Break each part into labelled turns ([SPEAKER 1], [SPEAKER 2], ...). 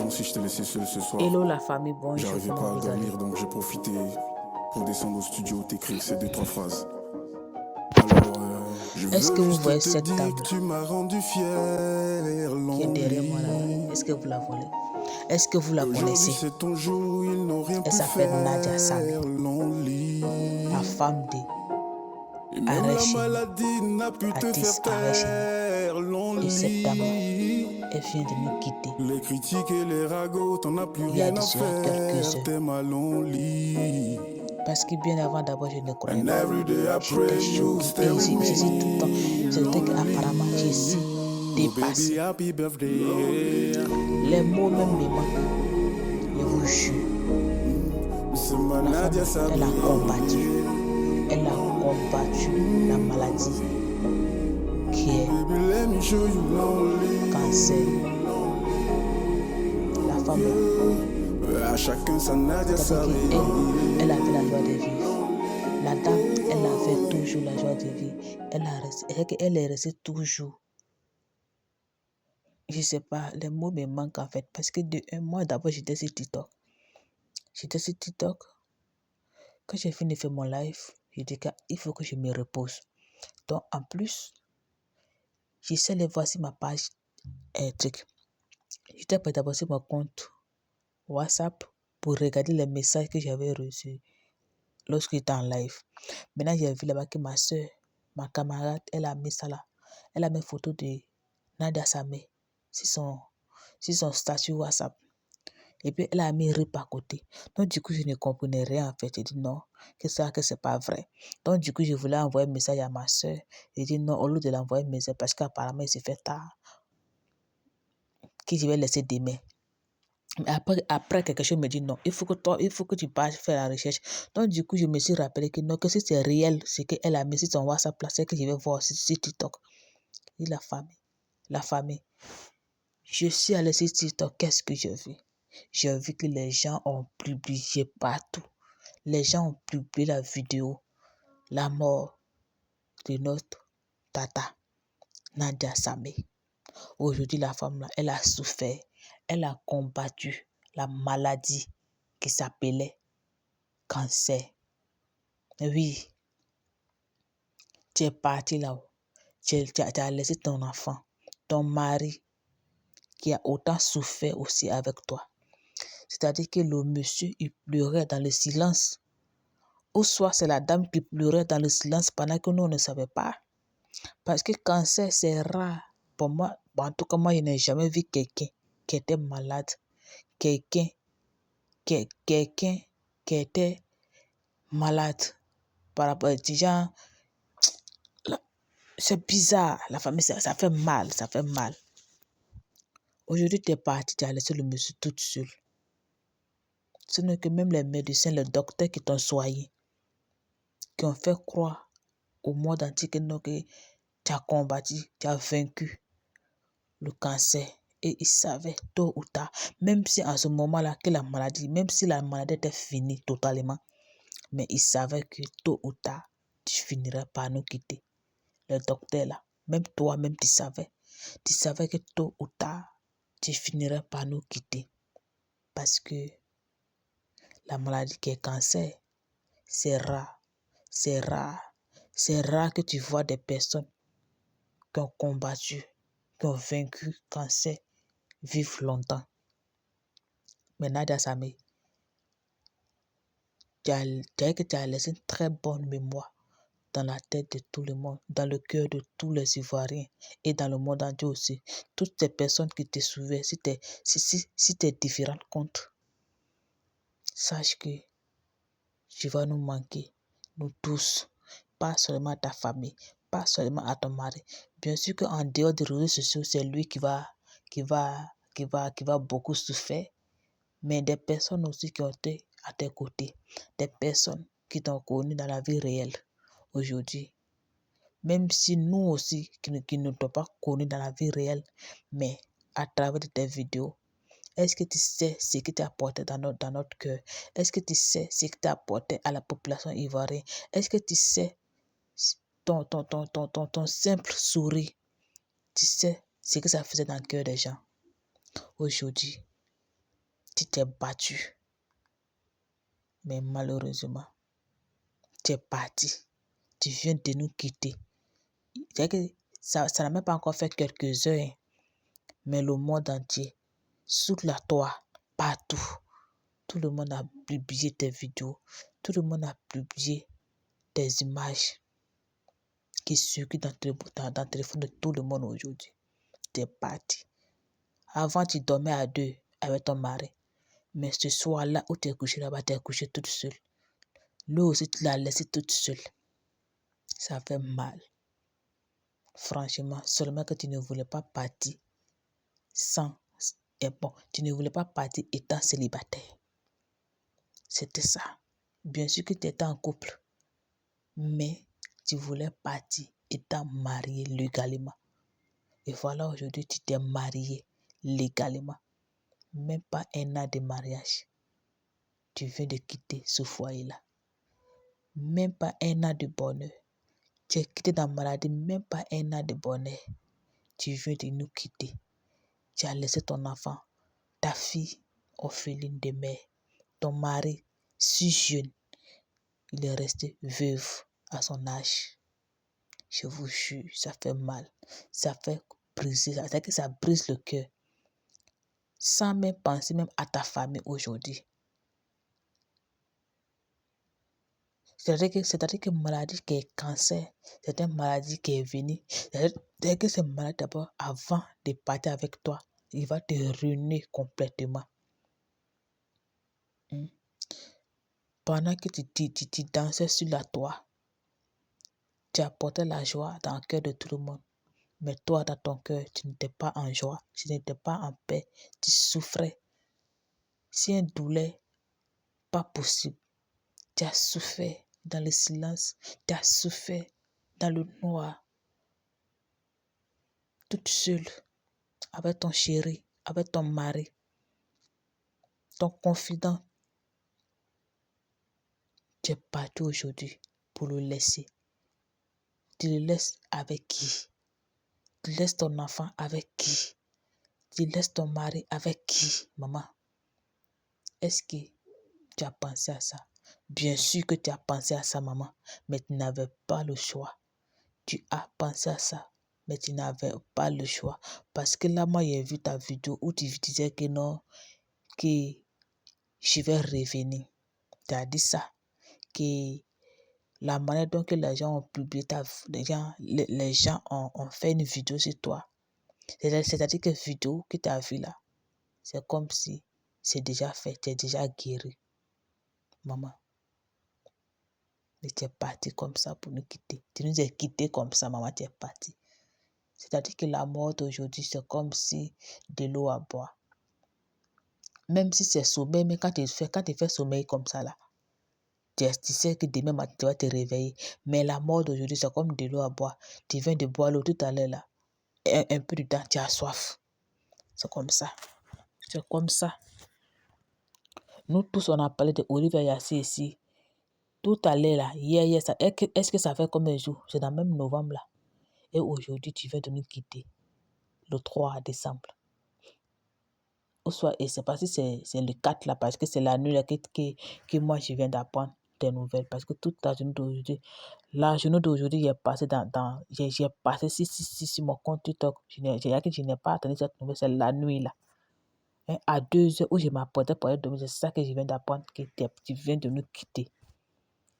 [SPEAKER 1] Pardon si je t'ai laissé seul ce soir.
[SPEAKER 2] Hello la famille, bonjour,
[SPEAKER 1] J'arrivais pas
[SPEAKER 2] comment
[SPEAKER 1] à
[SPEAKER 2] vous allez?
[SPEAKER 1] dormir donc j'ai profité pour descendre au studio, t'écrire ces 2-3 phrases. Alors, je
[SPEAKER 2] Est-ce que
[SPEAKER 1] veux
[SPEAKER 2] vous
[SPEAKER 1] juste
[SPEAKER 2] voyez
[SPEAKER 1] te
[SPEAKER 2] cette
[SPEAKER 1] dire
[SPEAKER 2] table
[SPEAKER 1] que tu m'as rendu fier,
[SPEAKER 2] qui est derrière moi là?
[SPEAKER 1] lonely.
[SPEAKER 2] Est-ce que vous la voyez? Est-ce que vous la
[SPEAKER 1] Aujourd'hui
[SPEAKER 2] connaissez?
[SPEAKER 1] c'est ton jour, ils n'ont rien
[SPEAKER 2] Elle
[SPEAKER 1] pu
[SPEAKER 2] s'appelle Nadia Samé,
[SPEAKER 1] faire, lonely.
[SPEAKER 2] la femme de
[SPEAKER 1] Et même la
[SPEAKER 2] Arèche,
[SPEAKER 1] maladie n'a pu te faire
[SPEAKER 2] artiste Arèche.
[SPEAKER 1] taire,
[SPEAKER 2] Et cette dame là,
[SPEAKER 1] lonely.
[SPEAKER 2] elle vient de nous quitter.
[SPEAKER 1] Les critiques et les ragots, t'en as plus
[SPEAKER 2] Il y a
[SPEAKER 1] rien
[SPEAKER 2] de
[SPEAKER 1] à
[SPEAKER 2] cela quelques
[SPEAKER 1] faire,
[SPEAKER 2] heures.
[SPEAKER 1] t'es mal lonely.
[SPEAKER 2] Parce que bien avant d'abord je ne croyais
[SPEAKER 1] And
[SPEAKER 2] pas.
[SPEAKER 1] every day I
[SPEAKER 2] J'étais
[SPEAKER 1] pray you
[SPEAKER 2] choquée.
[SPEAKER 1] stay
[SPEAKER 2] Et
[SPEAKER 1] with
[SPEAKER 2] je suis tout le temps.
[SPEAKER 1] me,
[SPEAKER 2] C'était qu'apparemment j'ai su
[SPEAKER 1] oh
[SPEAKER 2] dépasser.
[SPEAKER 1] baby, happy birthday.
[SPEAKER 2] Les mots même me manquent. Je vous jure.
[SPEAKER 1] C'est ma
[SPEAKER 2] La femme,
[SPEAKER 1] Nadia
[SPEAKER 2] elle a
[SPEAKER 1] Samé.
[SPEAKER 2] combattu. Elle a combattu la maladie qui est
[SPEAKER 1] Baby, let me show you lonely.
[SPEAKER 2] cancer. La femme là,
[SPEAKER 1] À chacun sa Nadia Samé.
[SPEAKER 2] elle avait la joie de vivre. La dame, elle avait toujours la joie de vivre. Elle est restée toujours. Je sais pas, les mots me manquent en fait. Parce que de un mois d'abord, j'étais sur TikTok. Quand j'ai fini de faire mon live, j'ai dit qu'il faut que je me repose. Donc en plus, j'essaie de voir si ma page est truc. J'étais pas d'abord sur mon compte WhatsApp pour regarder les messages que j'avais reçus lorsque j'étais en live. Maintenant, j'ai vu là-bas que ma soeur, ma camarade, elle a mis ça là. Elle a mis une photo de Nadia Samé sur son statut WhatsApp. Et puis, elle a mis RIP à côté. Donc, du coup, je ne comprenais rien en fait. J'ai dit non, que c'est pas vrai. Donc, du coup, je voulais envoyer un message à ma soeur. J'ai dit non, au lieu de l'envoyer un message, parce qu'apparemment, il s'est fait tard, que je vais laisser demain. Mais après, quelque chose me dit non, il faut que tu passes faire la recherche. Donc, du coup, je me suis rappelé que non, que si c'est réel, c'est qu'elle a mis sur son WhatsApp, c'est que je vais voir sur TikTok. Et la famille. Je suis allée sur TikTok, qu'est-ce que j'ai vu? J'ai vu que les gens ont publié partout. Les gens ont publié la vidéo, la mort de notre tata, Nadia Samé. Aujourd'hui, la femme là, elle a souffert, elle a combattu la maladie qui s'appelait cancer. Oui, tu es parti là-haut. Tu as laissé ton enfant, ton mari, qui a autant souffert aussi avec toi. C'est-à-dire que le monsieur, il pleurait dans le silence. Ou soit c'est la dame qui pleurait dans le silence pendant que nous, on ne savait pas. Parce que cancer, c'est rare. Pour moi, en tout cas, moi, je n'ai jamais vu quelqu'un qui était malade. Quelqu'un qui était malade. Par rapport à des gens, c'est bizarre. La famille, ça fait mal. Aujourd'hui, tu es parti, tu as laissé le monsieur tout seul. Ce n'est que même les médecins, les docteurs qui t'ont soigné, qui ont fait croire au monde entier que tu as combattu, tu as vaincu le cancer. Et ils savaient tôt ou tard, même si en ce moment-là, même si la maladie était finie totalement, mais ils savaient que tôt ou tard, tu finirais par nous quitter. Le docteur là, même toi-même, tu savais que tôt ou tard, tu finirais par nous quitter. Parce que la maladie qui est cancer, c'est rare. C'est rare que tu vois des personnes qui ont combattu, qui ont vaincu le cancer, vivre longtemps. Mais Nadia Samé, tu as laissé une très bonne mémoire dans la tête de tout le monde, dans le cœur de tous les Ivoiriens et dans le monde entier aussi. Toutes ces personnes qui te souviennent, si tu es différente contre, sache que tu vas nous manquer, nous tous, pas seulement à ta famille, pas seulement à ton mari. Bien sûr qu'en dehors des réseaux sociaux, c'est lui qui va beaucoup souffrir, mais des personnes aussi qui ont été à tes côtés, des personnes qui t'ont connu dans la vie réelle aujourd'hui. Même si nous aussi, qui ne t'ont pas connu dans la vie réelle, mais à travers tes vidéos, est-ce que tu sais ce que tu as apporté dans notre cœur? Est-ce que tu sais ce que tu as apporté à la population ivoirienne? Est-ce que tu sais ton simple sourire? Tu sais ce que ça faisait dans le cœur des gens? Aujourd'hui, t'ai battu. Mais malheureusement, tu es parti. Tu viens de nous quitter. C'est que ça n'a même pas encore fait quelques heures, hein. Mais le monde entier, sous la toit, partout, tout le monde a publié tes vidéos. Tout le monde a publié tes images qui circulent dans le téléphone de tout le monde aujourd'hui. Tu es parti. Avant, tu dormais à deux avec ton mari. Mais ce soir-là où tu es couché là-bas, tu es couché toute seule. Lui aussi, tu l'as laissé toute seule. Ça fait mal. Franchement, seulement que tu ne voulais pas partir sans... Et bon, tu ne voulais pas partir étant célibataire. C'était ça. Bien sûr que tu étais en couple, mais tu voulais partir étant marié légalement. Et voilà, aujourd'hui, tu t'es marié légalement. Même pas un an de mariage. Tu viens de quitter ce foyer-là. Même pas un an de bonheur. Tu es quitté dans la maladie, même pas un an de bonheur. Tu viens de nous quitter. Tu as laissé ton enfant, ta fille, orpheline de mère. Ton mari, si jeune, il est resté veuf à son âge. Je vous jure, ça fait mal. Ça fait briser, c'est-à-dire que ça brise le cœur. Sans même penser même à ta famille aujourd'hui. C'est-à-dire que maladie qui est cancer, c'est une maladie qui est venue. C'est-à-dire que cette maladie d'abord, avant de partir avec toi, il va te ruiner complètement. Pendant que tu dansais sur la toit, tu apportais la joie dans le cœur de tout le monde. Mais toi, dans ton cœur, tu n'étais pas en joie, tu n'étais pas en paix, tu souffrais. C'est une douleur pas possible. Tu as souffert dans le silence, tu as souffert dans le noir, toute seule, avec ton chéri, avec ton mari, ton confident. Tu es parti aujourd'hui pour le laisser. Tu le laisses avec qui? Tu laisses ton enfant avec qui? Tu laisses ton mari avec qui, maman? Est-ce que tu as pensé à ça? Bien sûr que tu as pensé à ça, maman, mais tu n'avais pas le choix. Tu as pensé à ça, mais tu n'avais pas le choix. Parce que là, moi, j'ai vu ta vidéo où tu disais que non, que je vais revenir. Tu as dit ça, que la manière dont que les gens ont publié les gens ont fait une vidéo sur toi. C'est-à-dire que la vidéo que tu as vue là, c'est comme si c'est déjà fait, tu es déjà guéri. Maman, mais tu es parti comme ça pour nous quitter. Tu nous as quittés comme ça, maman, tu es parti. C'est-à-dire que la mort d'aujourd'hui, c'est comme si de l'eau à boire. Même si c'est sommeil, mais quand tu fais sommeil comme ça là, tu sais que demain matin, tu vas te réveiller. Mais la mort d'aujourd'hui, c'est comme de l'eau à boire. Tu viens de boire l'eau tout à l'heure là. Un peu de temps, tu as soif. C'est comme ça. C'est comme ça. Nous tous, on a parlé de Olivier Yassé ici. Tout à l'heure là, hier, est-ce que ça fait combien de jours? C'est dans le même novembre là. Et aujourd'hui, tu viens de nous quitter. Le 3 décembre. Et c'est parce que c'est le 4 là, parce que c'est la nuit là que moi je viens d'apprendre des nouvelles. Parce que toute la journée d'aujourd'hui, j'ai passé sur mon compte TikTok. Je n'ai pas attendu cette nouvelle, c'est la nuit là. Et à 2 heures où je m'apprêtais pour aller dormir, c'est ça que je viens d'apprendre que tu viens de nous quitter.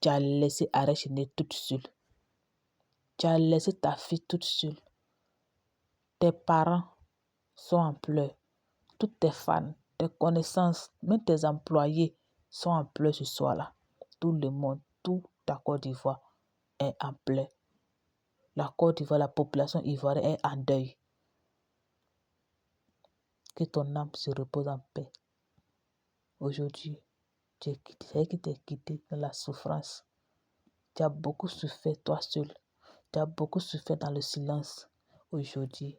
[SPEAKER 2] Tu as laissé Arèche toute seule. Tu as laissé ta fille toute seule. Tes parents sont en pleurs. Toutes tes fans, tes connaissances, même tes employés sont en pleurs ce soir-là. Tout le monde, toute la Côte d'Ivoire est en pleurs. La Côte d'Ivoire, la population ivoirienne est en deuil. Que ton âme se repose en paix. Aujourd'hui, tu es quitté dans la souffrance. Tu as beaucoup souffert toi seul. Tu as beaucoup souffert dans le silence. Aujourd'hui,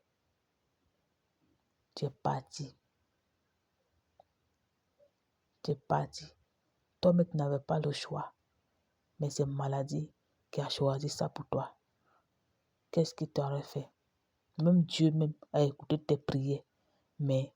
[SPEAKER 2] tu es parti. Tu es parti. Toi-même, tu n'avais pas le choix. Mais c'est maladie qui a choisi ça pour toi. Qu'est-ce qu'il t'aurait fait? Même Dieu même a écouté tes prières. Mais